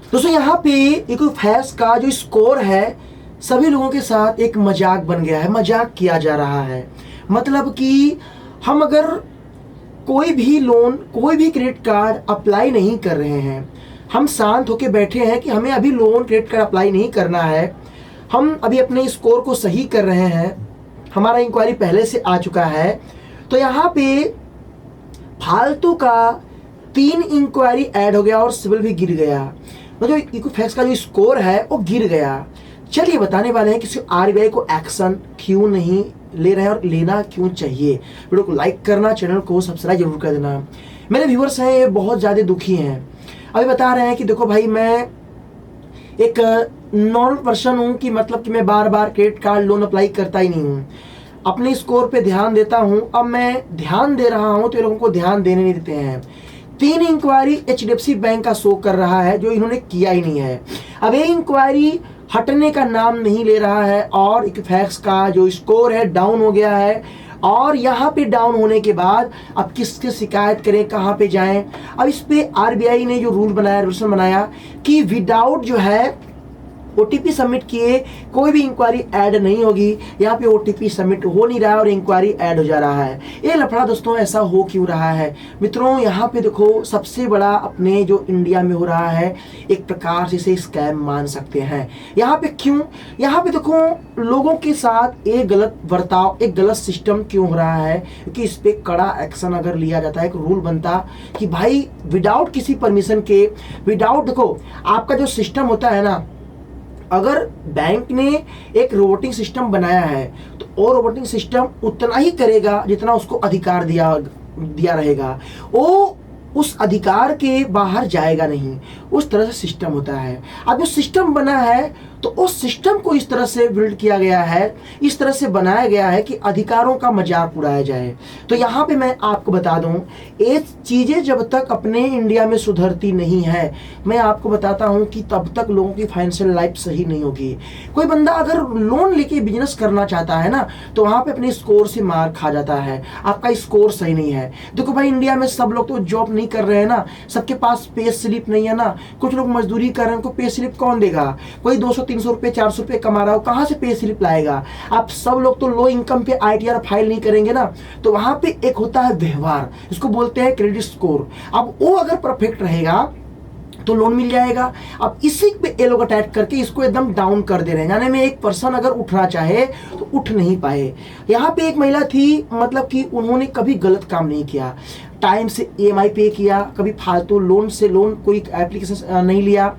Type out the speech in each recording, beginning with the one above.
दोस्तों यहाँ पे इक्विफैक्स का जो स्कोर है सभी लोगों के साथ एक मजाक बन गया है, मजाक किया जा रहा है। मतलब कि हम अगर कोई भी लोन, कोई भी क्रेडिट कार्ड अप्लाई नहीं कर रहे हैं, हम शांत होकर बैठे हैं कि हमें अभी लोन क्रेडिट कार्ड अप्लाई नहीं करना है, हम अभी अपने स्कोर को सही कर रहे हैं, हमारा इंक्वायरी पहले से आ चुका है, तो यहाँ पे फालतू का 3 इंक्वायरी ऐड हो गया और सिविल भी गिर गया। मतलब इक्विफैक्स का जो स्कोर है वो गिर गया। चलिए बताने वाले हैं कि आरबीआई को एक्शन क्यों नहीं ले रहे हैं और लेना क्यों चाहिए। वीडियो को लाइक करना, चैनल को सब्सक्राइब जरूर कर देना। मेरे व्यूअर्स हैं ये बहुत ज़्यादा दुखी हैं, अभी बता रहे हैं कि देखो भाई मैं एक नॉर्मल पर्सन हूँ कि मतलब कि मैं बार बार क्रेडिट कार्ड लोन अप्लाई करता ही नहीं हूँ, अपने स्कोर पे ध्यान देता हूँ। अब मैं ध्यान दे रहा हूँ तो ये लोगों को ध्यान देने नहीं देते हैं। 3 इंक्वायरी एचडीएफसी बैंक का शो कर रहा है जो इन्होंने किया ही नहीं है। अब ये इंक्वायरी हटने का नाम नहीं ले रहा है और इक्विफैक्स का जो स्कोर है डाउन हो गया है। और यहाँ पे डाउन होने के बाद अब किसकी शिकायत करें, कहाँ पे जाएं। अब इस पे आरबीआई ने जो रूल बनाया, रेगुलेशन बनाया कि विदाउट जो है ओटीपी सबमिट किए कोई भी इंक्वायरी ऐड नहीं होगी। यहाँ पे ओटीपी सबमिट हो नहीं रहा है और इंक्वायरी ऐड हो जा रहा है। ये लफड़ा दोस्तों ऐसा हो क्यों रहा है मित्रों? यहाँ पे देखो सबसे बड़ा अपने जो इंडिया में हो रहा है, एक प्रकार से इसे स्कैम मान सकते हैं। यहाँ पे क्यों? यहाँ पे देखो लोगों के साथ एक गलत बर्ताव, एक गलत सिस्टम क्यों हो रहा है, क्योंकि इस पर कड़ा एक्शन अगर लिया जाता है, एक रूल बनता कि भाई विदाउट किसी परमिशन के, विदाउट, देखो आपका जो सिस्टम होता है ना, अगर बैंक ने एक रोबोटिक सिस्टम बनाया है तो वो रोबोटिक सिस्टम उतना ही करेगा जितना उसको अधिकार दिया रहेगा, वो उस अधिकार के बाहर जाएगा नहीं। उस तरह से सिस्टम होता है। अब जो सिस्टम बना है तो उस सिस्टम को इस तरह से बिल्ड किया गया है, इस तरह से बनाया गया है कि अधिकारों का मजाक उड़ाया जाए। तो यहाँ पे मैं आपको बता दूं, ये चीज़ें जब तक अपने इंडिया में सुधरती नहीं है, मैं आपको बताता हूँ कि तब तक लोगों की फाइनेंशियल लाइफ सही नहीं होगी। कोई बंदा अगर लोन लेके बिजनेस करना चाहता है ना, तो वहाँ पे अपने स्कोर से मार खा जाता है, आपका स्कोर सही नहीं है। देखो भाई इंडिया में सब लोग तो जॉब नहीं कर रहे हैं ना, सबके पास पे स्लिप नहीं है ना, कुछ लोग मजदूरी कर रहे हैं, उनको पे स्लिप कौन देगा? कोई 200-300 रुपये 400 रुपये कमा रहा हो, कहाँ से पे स्लिप लाएगा? आप सब लोग तो लो इनकम पे आईटीआर फाइल नहीं करेंगे ना। तो वहाँ पे एक होता है व्यवहार, इसको बोलते हैं क्रेडिट स्कोर। अब वो अगर परफेक्ट रहेगा तो लोन मिल जाएगा। अब इसी पे ये लोग अटैक करके इसको एकदम डाउन कर दे रहे हैं, यानी में एक पर्सन अगर उठना चाहे तो उठ नहीं पाए। यहाँ पे एक महिला थी, मतलब कि उन्होंने कभी गलत काम नहीं किया, टाइम से ईएमआई पे किया, कभी फालतू लोन से लोन कोई एप्लीकेशन नहीं लिया।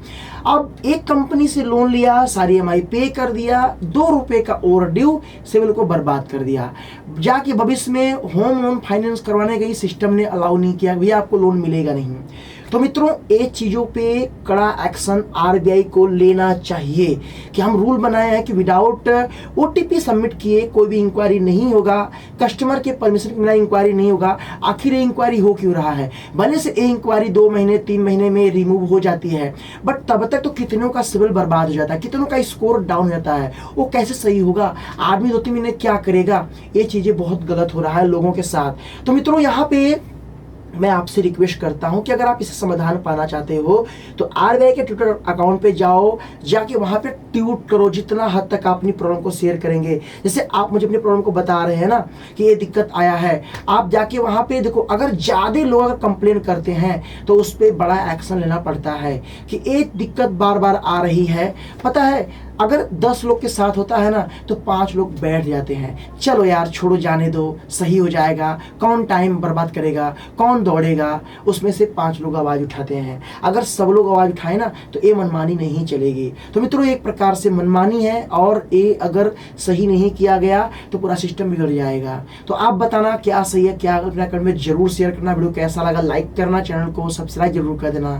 अब एक कंपनी से लोन लिया, सारी ईएमआई पे कर दिया, 2 रुपये का ओवर ड्यू, सिविल को बर्बाद कर दिया। जाके भविष्य में होम लोन फाइनेंस करवाने गई, सिस्टम ने अलाउ नहीं किया, भैया आपको लोन मिलेगा नहीं। तो मित्रों ये चीज़ों पे कड़ा एक्शन आरबीआई को लेना चाहिए कि हम रूल बनाए हैं कि विदाउट ओटीपी सबमिट किए कोई भी इंक्वायरी नहीं होगा, कस्टमर के परमिशन के बिना इंक्वायरी नहीं होगा। आखिर ये इंक्वायरी हो क्यों रहा है? भले से ये इंक्वायरी 2 महीने 3 महीने में रिमूव हो जाती है, बट तब तक तो कितनों का सिविल बर्बाद हो जाता है, कितनों का स्कोर डाउन हो जाता है। वो कैसे सही होगा? आदमी 2-3 महीने क्या करेगा? ये चीज़ें बहुत गलत हो रहा है लोगों के साथ। तो मित्रों यहाँ पे मैं आपसे रिक्वेस्ट करता हूं कि अगर आप इसे समाधान पाना चाहते हो तो आरबीआई के ट्विटर अकाउंट पे जाओ, जाके वहां पे ट्वीट करो, जितना हद तक आप अपनी प्रॉब्लम को शेयर करेंगे। जैसे आप मुझे अपनी प्रॉब्लम को बता रहे हैं ना कि ये दिक्कत आया है, आप जाके वहां पे देखो, अगर ज़्यादा लोग अगर कंप्लेन करते हैं तो उस पर बड़ा एक्शन लेना पड़ता है कि एक दिक्कत बार बार आ रही है। पता है अगर 10 लोग के साथ होता है ना तो 5 लोग बैठ जाते हैं, चलो यार छोड़ो, जाने दो, सही हो जाएगा, कौन टाइम बर्बाद करेगा, कौन दौड़ेगा। उसमें से 5 लोग आवाज़ उठाते हैं। अगर सब लोग आवाज़ उठाए ना तो ये मनमानी नहीं चलेगी। तो मित्रों एक प्रकार से मनमानी है और ये अगर सही नहीं किया गया तो पूरा सिस्टम बिगड़ जाएगा। तो आप बताना क्या सही है क्या गलत, कमेंट में जरूर शेयर करना। वीडियो कैसा लगा लाइक करना, चैनल को सब्सक्राइब जरूर कर देना।